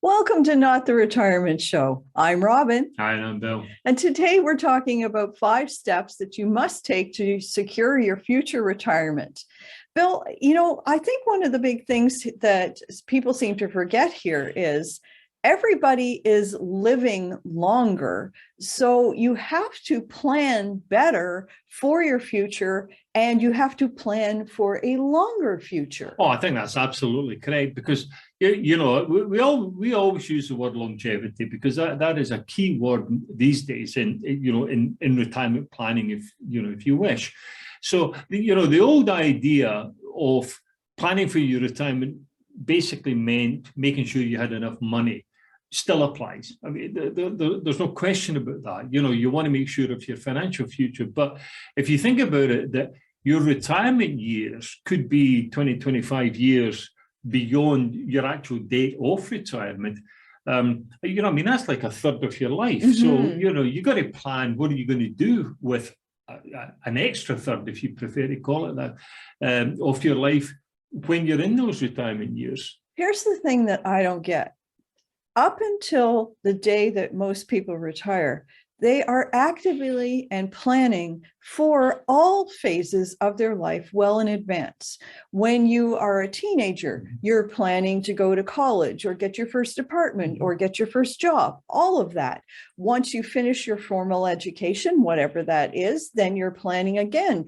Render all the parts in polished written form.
Welcome to Not the Retirement Show. I'm Robin. Hi, I'm Bill. And today we're talking about 5 steps that you must take to secure your future retirement. Bill, I think one of the big things that people seem to forget here is everybody is living longer. So you have to plan better for your future, and you have to plan for a longer future. Oh, I think that's absolutely correct, because we always use the word longevity, because that is a key word these days in retirement planning, if you wish. So the old idea of planning for your retirement basically meant making sure you had enough money. Still applies. I mean, there's no question about that. You want to make sure of your financial future. But if you think about it, that your retirement years could be 20, 25 years beyond your actual date of retirement. That's like a third of your life. Mm-hmm. So, you got to plan, what are you going to do with an extra third, if you prefer to call it that, of your life when you're in those retirement years. Here's the thing that I don't get. Up until the day that most people retire, they are actively and planning for all phases of their life well in advance. When you are a teenager, you're planning to go to college or get your first apartment or get your first job, all of that. Once you finish your formal education, whatever that is, then you're planning again,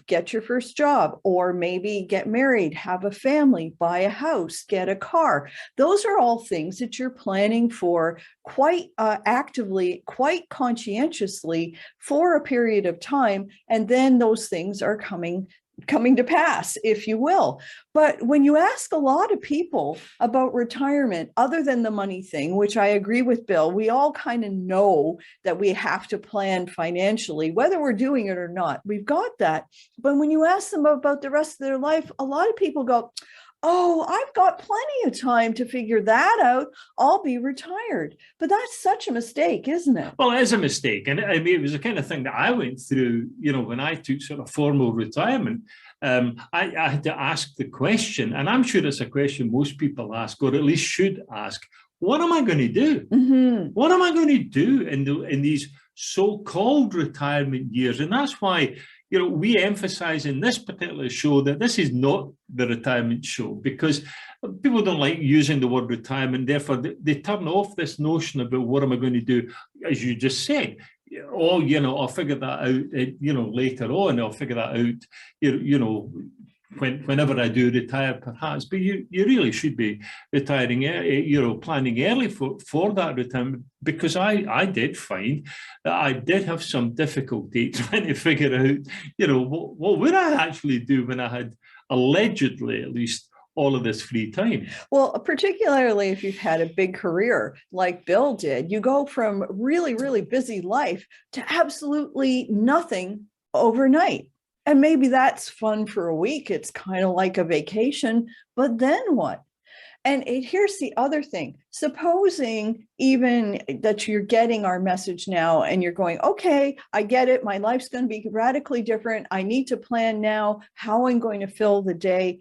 get your first job, or maybe get married, have a family, buy a house, get a car. Those are all things that you're planning for quite actively, quite conscientiously for a period of time. And then those things are coming to pass, if you will. But when you ask a lot of people about retirement, other than the money thing, which I agree with Bill, we all kind of know that we have to plan financially, whether we're doing it or not. We've got that. But when you ask them about the rest of their life, a lot of people go, oh, I've got plenty of time to figure that out. I'll be retired. But that's such a mistake, isn't it? Well, it is a mistake. And I mean, it was the kind of thing that I went through, when I took sort of formal retirement. I had to ask the question, and I'm sure it's a question most people ask, or at least should ask, what am I going to do? Mm-hmm. What am I going to do in these so-called retirement years? And that's why we emphasize in this particular show that this is not the retirement show, because people don't like using the word retirement. Therefore, they turn off this notion about what am I going to do, as you just said. Oh, I'll figure that out, later on. I'll figure that out, whenever I do retire, perhaps. But you really should be retiring, planning early for that retirement, because I did find that I did have some difficulty trying to figure out, what would I actually do when I had allegedly, at least, all of this free time. Well, particularly if you've had a big career like Bill did, you go from really, really busy life to absolutely nothing overnight. And maybe that's fun for a week. It's kind of like a vacation, but then what? And here's the other thing. Supposing even that you're getting our message now and you're going, okay, I get it. My life's going to be radically different. I need to plan now how I'm going to fill the day.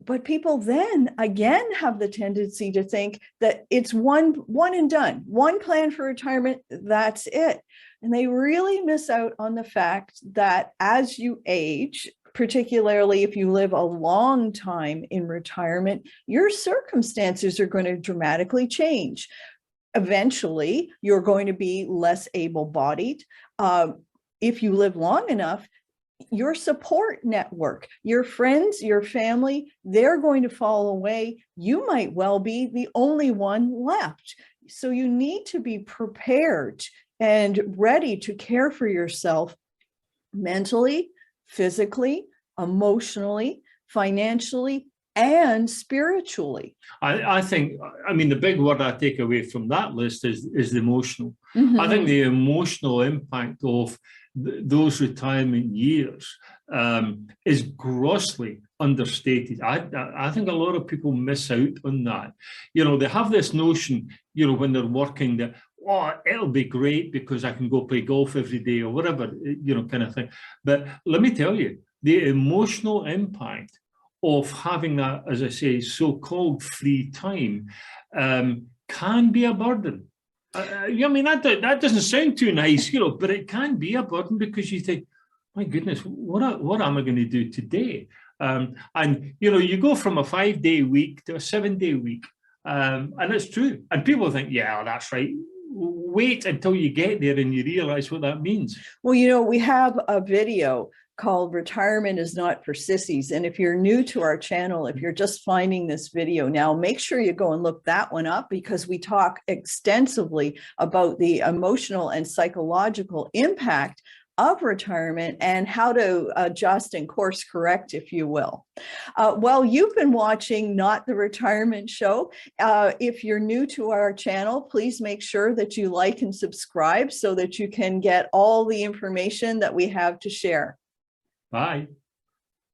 But people then again have the tendency to think that it's one and done, one plan for retirement, that's it. And they really miss out on the fact that as you age, particularly if you live a long time in retirement, your circumstances are going to dramatically change. Eventually, you're going to be less able-bodied. If you live long enough, your support network, your friends, your family, they're going to fall away. You might well be the only one left. So you need to be prepared and ready to care for yourself mentally, physically, emotionally, financially, and spiritually. I think, the big word I take away from that list is the emotional. Mm-hmm. I think the emotional impact of those retirement years is grossly understated. I think a lot of people miss out on that. They have this notion, when they're working, that, oh, it'll be great because I can go play golf every day or whatever, kind of thing. But let me tell you, the emotional impact of having that, as I say, so-called free time can be a burden. I mean, that doesn't sound too nice, but it can be a burden because you think, my goodness, what am I going to do today? And you go from a 5-day week to a 7-day week, and it's true. And people think, yeah, that's right. Wait until you get there and you realize what that means. Well, we have a video called Retirement is Not for Sissies. And if you're new to our channel, if you're just finding this video now, make sure you go and look that one up, because we talk extensively about the emotional and psychological impact of retirement and how to adjust and course correct, if you will. Well, you've been watching Not the Retirement Show. If you're new to our channel, please make sure that you like and subscribe so that you can get all the information that we have to share. Bye.